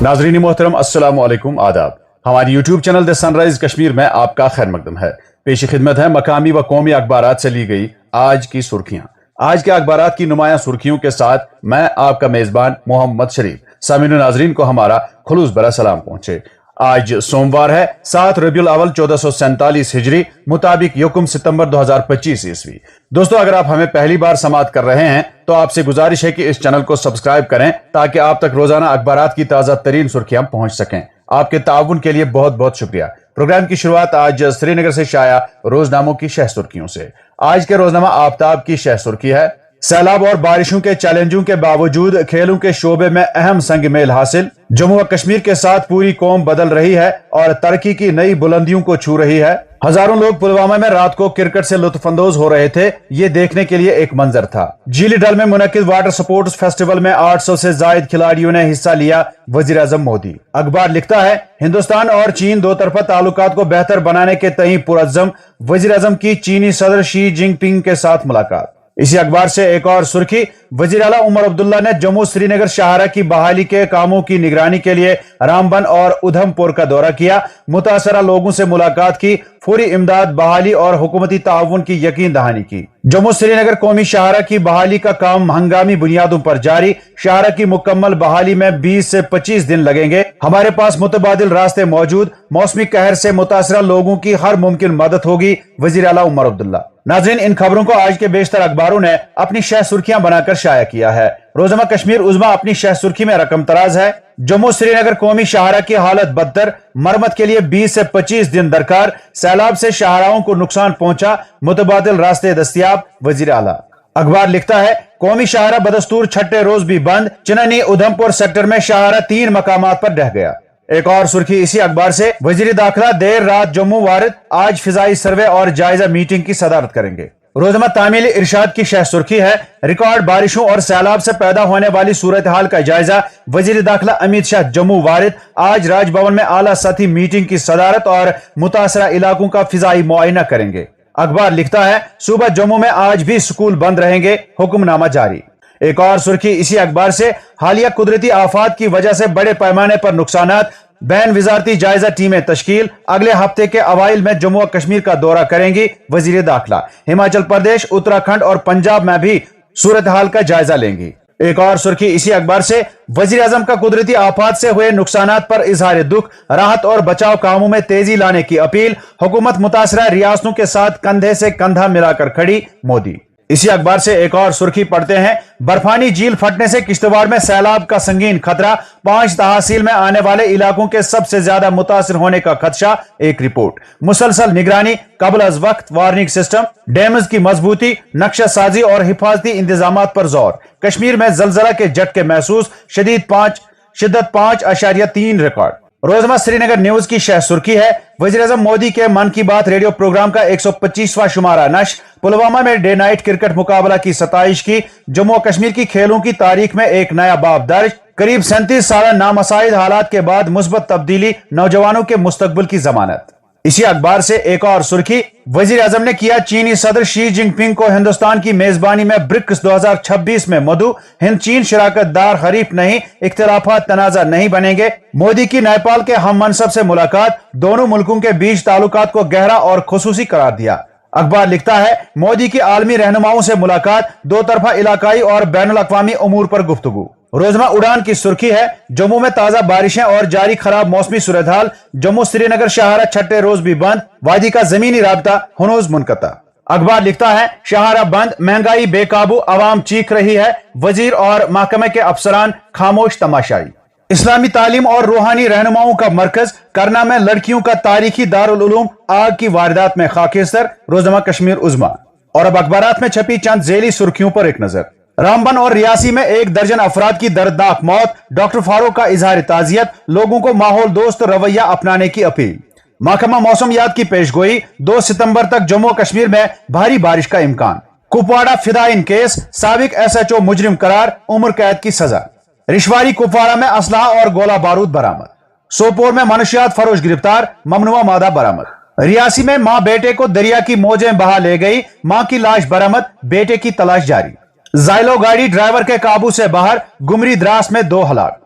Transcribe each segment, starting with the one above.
नाजरीन मोहतरम अस्सलाम वालेकुम आदाब। हमारी YouTube channel the sunrise Kashmir में आपका खैर मकदम है। पेश खिदमत है मकामी व कौमी अखबारात से ली गई आज की सुर्खियां। आज के अखबारात की नुमाया सुर्खियों के साथ मैं आपका मेजबान मोहम्मद शरीफ। सामीन नाजरीन को हमारा खुलूस भरा सलाम पहुंचे। आज सोमवार है 7 रबीउल अव्वल 1447 हिजरी मुताबिक 1 सितंबर 2025 ईस्वी। दोस्तों, अगर आप हमें पहली बार समाअत कर रहे हैं तो आपसे गुजारिश है कि इस चैनल को सब्सक्राइब करें ताकि आप तक रोजाना अखबारात की ताजा तरीन सुर्खियां पहुंच सकें। आपके ताउन के लिए बहुत बहुत शुक्रिया। प्रोग्राम की शुरुआत आज श्रीनगर से शाया रोजनामों की शह सुर्खियों से। आज के रोजनामा आफ्ताब की शह सुर्खी है, सैलाब और बारिशों के चैलेंजों के बावजूद खेलों के शोबे में अहम संग मेल हासिल। जम्मू व कश्मीर के साथ पूरी कौम बदल रही है और तरक्की की नई बुलंदियों को छू रही है। हजारों लोग पुलवामा में रात को क्रिकेट से लुत्फानंदोज हो रहे थे। ये देखने के लिए एक मंजर था। झीली डल में मुनक्किद वाटर स्पोर्ट्स फेस्टिवल में 800 से जायद खिलाड़ियों ने हिस्सा लिया। वजीर आजम मोदी। अखबार लिखता है, हिंदुस्तान और चीन दो तरफा ताल्लुकात को बेहतर बनाने के तई पुरअज़्म। वजीर आजम की चीनी सदर शी जिनपिंग के साथ मुलाकात। इसी अखबार से एक और सुर्खी, वजीर आला उमर अब्दुल्ला ने जम्मू श्रीनगर शाहरा की बहाली के कामों की निगरानी के लिए रामबन और उधमपुर का दौरा किया। मुतासरा लोगों से मुलाकात की, फौरी इमदाद, बहाली और हुकूमती ताउन की यकीन दहानी की। जम्मू श्रीनगर कौमी शाहरा की बहाली का काम हंगामी बुनियादों पर जारी। शाहरा की मुकम्मल बहाली में 20 से 25 दिन लगेंगे। हमारे पास मुतबादिल रास्ते मौजूद। मौसमी कहर से मुतासरा लोगों की हर मुमकिन मदद होगी। वजीर आला उमर अब्दुल्ला। नाज़रीन, इन खबरों को आज के बेशतर अखबारों ने अपनी शह सुर्खियां बनाकर शाया किया है। रोजनामा कश्मीर उज़्मा अपनी शह सुर्खी में रकम तराज है, जम्मू श्रीनगर कौमी शाहरा की हालत बदतर, मरम्मत के लिए 20 से 25 दिन दरकार। सैलाब से शाहराओं को नुकसान पहुंचा, मुतबादिल रास्ते दस्तयाब। वजीर आला। अखबार लिखता है, कौमी शाहरा बदस्तूर छठे रोज भी बंद। चिननी उधमपुर सेक्टर में शाहरा 3 मकामात पर ढह गया। एक और सुर्खी इसी अखबार से, वजीर दाखिला देर रात जम्मू वारिद, आज फिजाई सर्वे और जायजा मीटिंग की सदारत करेंगे। रोजनामा तामील इरशाद की शह सुर्खी है, रिकॉर्ड बारिशों और सैलाब से पैदा होने वाली सूरत हाल का जायजा। वजीर दाखिला अमित शाह जम्मू वारिद, आज राजभवन में आला सतही मीटिंग की सदारत और मुतासरा इलाकों का फिजाई मुआयना करेंगे। अखबार लिखता है, सूबा जम्मू में आज भी स्कूल बंद रहेंगे, हुक्मनामा जारी। एक और सुर्खी इसी अखबार से, हालिया कुदरती आफात की वजह से बड़े पैमाने पर नुकसानात, बैन विजारती जायजा टीमें तश्कील। अगले हफ्ते के अवाइल में जम्मू और कश्मीर का दौरा करेंगी वजीर दाखिला। हिमाचल प्रदेश, उत्तराखंड और पंजाब में भी सूरत हाल का जायजा लेंगी। एक और सुर्खी इसी अखबार से, वजीर आजम का कुदरती आफात से हुए नुकसानात पर इजहार दुख, राहत और बचाव कामों में तेजी लाने की अपील। हुकूमत मुतासरा रियासतों के साथ कंधे से कंधा मिलाकर खड़ी, मोदी। इसी अखबार से एक और सुर्खी पढ़ते हैं, बर्फानी झील फटने से किश्तवाड़ में सैलाब का संगीन खतरा। 5 तहसील में आने वाले इलाकों के सबसे ज्यादा मुतासिर होने का खदशा। एक रिपोर्ट। मुसलसल निगरानी, कबल अज वक्त वार्निंग सिस्टम, डैमेज की मजबूती, नक्शा साजी और हिफाजती इंतजाम पर जोर। कश्मीर में जलजला के झटके महसूस, शिद्दत 5.3 रिकॉर्ड। रोजनामा श्रीनगर न्यूज की शह सुर्खी है, वजीर आजम मोदी के मन की बात रेडियो प्रोग्राम का 125वां शुमारा नश्र। पुलवामा में डे नाइट क्रिकेट मुकाबला की सताइश की। जम्मू और कश्मीर की खेलों की तारीख में एक नया बाब दर्ज। करीब 37 साल नामसाइद हालात के बाद मुस्बत तब्दीली, नौजवानों के मुस्तकबिल की जमानत। इसी अखबार से एक और सुर्खी, वजीर आजम ने किया चीनी सदर शी जिनपिंग को हिंदुस्तान की मेजबानी में ब्रिक्स 2026 में मदऊ। हिंद चीन शराकतदार हरीफ नहीं, इख्तिलाफात तनाजा नहीं बनेंगे। मोदी की नेपाल के हम मनसब से मुलाकात, दोनों मुल्कों के बीच ताल्लुकात को गहरा और खुसूसी करार दिया। अखबार लिखता है, मोदी की आलमी रहनुमाओं से मुलाकात, दो तरफा इलाकाई और बैनुल अक़वामी उमूर पर गुफ्तगू। रोजनामा उड़ान की सुर्खी है, जम्मू में ताजा बारिशें और जारी खराब मौसमी सूरत हाल। जम्मू श्रीनगर शाहरा छठे रोज भी बंद, वादी का जमीनी राबता हुनूज मुनक़ता। अखबार लिखता है, शाहरा बंद, महंगाई बेकाबू, आवाम चीख रही है, वजीर और महकमे के अफसरान खामोश तमाशाई। इस्लामी तालीम और रूहानी रहनुमाओं का मरकज, करना में लड़कियों का तारीखी दारुल उलूम, आग की वारदात में खाकिस्तर। रोजनामा कश्मीर उज़्मा। और अब अखबारात में छपी चंद झेली सुर्खियों पर एक नजर। रामबन और रियासी में 1 दर्जन अफराद की दर्दनाक मौत, डॉक्टर फारूक का इजहार ताजियत, लोगों को माहौल दोस्त रवैया अपनाने की अपील। महकमा मौसमियात की पेशगोई, 2 सितंबर तक जम्मू कश्मीर में भारी बारिश का इम्कान। कुपवाड़ा फिदाइन केस, साबिक SHO मुजरिम करार, उम्र कैद की सजा। रिशवारी कुपवाड़ा में असलहा और गोला बारूद बरामद। सोपोर में मनुष्यात फरोश गिरफ्तार, ममनुआ मादा बरामद। रियासी में मां बेटे को दरिया की मौजें बहा ले गई, मां की लाश बरामद, बेटे की तलाश जारी। जाइलो गाड़ी ड्राइवर के काबू से बाहर, गुमरी द्रास में 2 हलाक।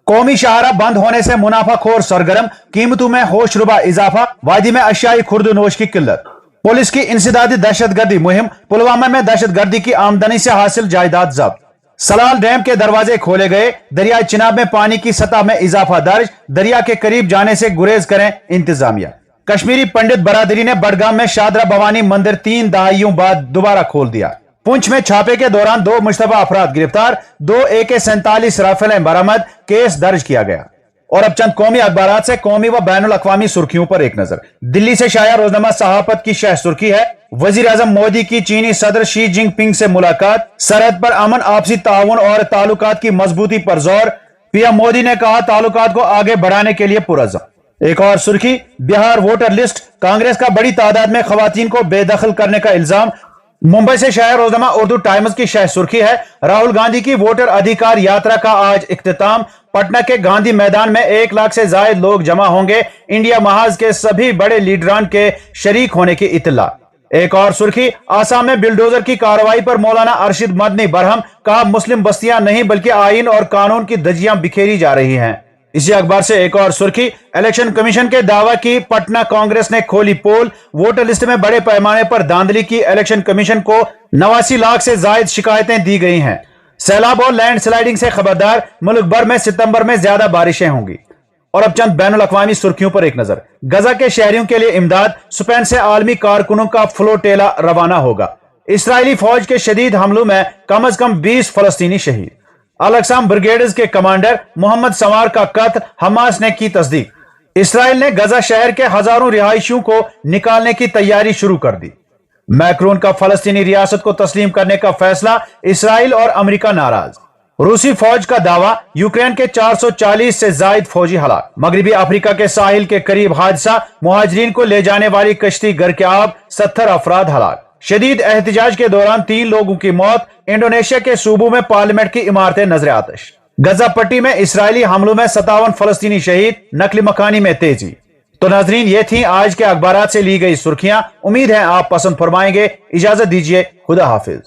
कौमी शाहरा बंद होने से मुनाफाखोर सरगर्म, कीमतों में होशरुबा इजाफा, वादी में अशियाई खुर्द-नोश की किल्लत। पुलिस की इंसदादी दहशतगर्दी मुहिम, पुलवामा में दहशतगर्दी की आमदनी से हासिल जायदाद जब्त। सलाल डैम के दरवाजे खोले गए, दरिया चिनाब में पानी की सतह में इजाफा दर्ज, दरिया के करीब जाने से गुरेज करें इंतजामिया। कश्मीरी पंडित बरादरी ने बडगाम में शादरा भवानी मंदिर 3 दहाइयों बाद दोबारा खोल दिया। पुंछ में छापे के दौरान 2 मुश्तबा अफराद गिरफ्तार, 2 AK-47 राइफलें बरामद, केस दर्ज किया गया। और अब चंद कौमी अखबारात से कौमी व बैनुल अक़वामी सुर्खियों पर एक नजर। दिल्ली से शाया रोजनामा सहाफत की शह सुर्खी है, वजीर आजम मोदी की चीनी सदर शी जिनपिंग से मुलाकात, सरहद पर अमन, आपसी ताउन और ताल्लुकात की मजबूती पर जोर। पीएम मोदी ने कहा ताल्लुकात को आगे बढ़ाने के लिए पुरअज़्म। एक और सुर्खी, बिहार वोटर लिस्ट, कांग्रेस का बड़ी तादाद में खवातीन को बेदखल करने का इल्जाम। मुंबई से शाया रोजनामा उर्दू टाइम्स की शह सुर्खी है, राहुल गांधी की वोटर अधिकार यात्रा का आज इख्तिताम। पटना के गांधी मैदान में 1 लाख से ज्यादा लोग जमा होंगे, इंडिया महाज के सभी बड़े लीडरान के शरीक होने की इत्तला। एक और सुर्खी, आसाम में बिल्डोजर की कार्रवाई पर मौलाना अरशद मदनी बरहम, कहा मुस्लिम बस्तियां नहीं बल्कि आईन और कानून की धज्जियां बिखेरी जा रही हैं। इसी अखबार से एक और सुर्खी, इलेक्शन कमीशन के दावा की पटना कांग्रेस ने खोली पोल, वोटर लिस्ट में बड़े पैमाने पर धांधली की इलेक्शन कमीशन को 89 लाख से जायद शिकायतें दी गई हैं। सैलाब और लैंड स्लाइडिंग से खबरदार, मुल्क भर में सितंबर में ज्यादा बारिशें होंगी। और अब चंद बैनुल अक़वामी सुर्खियों पर एक नजर। गजा के शहरियों के लिए इमदाद, स्पेन से आलमी कारकुनों का फ्लोटेला रवाना होगा। इसराइली फौज के शदीद हमलों में कम से कम 20 फलस्तीनी शहीद। अल-अक़साम ब्रिगेड्स के कमांडर मोहम्मद सवार का कत्ल, हमास ने की तस्दीक। इसराइल ने गजा शहर के हजारों रिहायशियों को निकालने की तैयारी शुरू कर दी। मैक्रोन का फलस्तीनी रियासत को तस्लीम करने का फैसला, इसराइल और अमेरिका नाराज। रूसी फौज का दावा, यूक्रेन के 440 से जायद फौजी हलाक। मगरबी अफ्रीका के साहिल के करीब हादसा, मुहाजिरीन को ले जाने वाली कश्ती गर्क-ए-आब, 70 अफराद हलाक। शदीद एहतजाज के दौरान 3 लोगों की मौत। इंडोनेशिया के सूबों में पार्लियामेंट की इमारतें नजर आतिश। गजा पट्टी में इसराइली हमलों में 57 फलस्तीनी शहीद, नकली मकानी में तेजी। तो नाजरीन, ये थी आज के अखबारात से ली गई सुर्खियां। उम्मीद है आप पसंद फरमाएंगे। इजाजत दीजिए, खुदा हाफिज।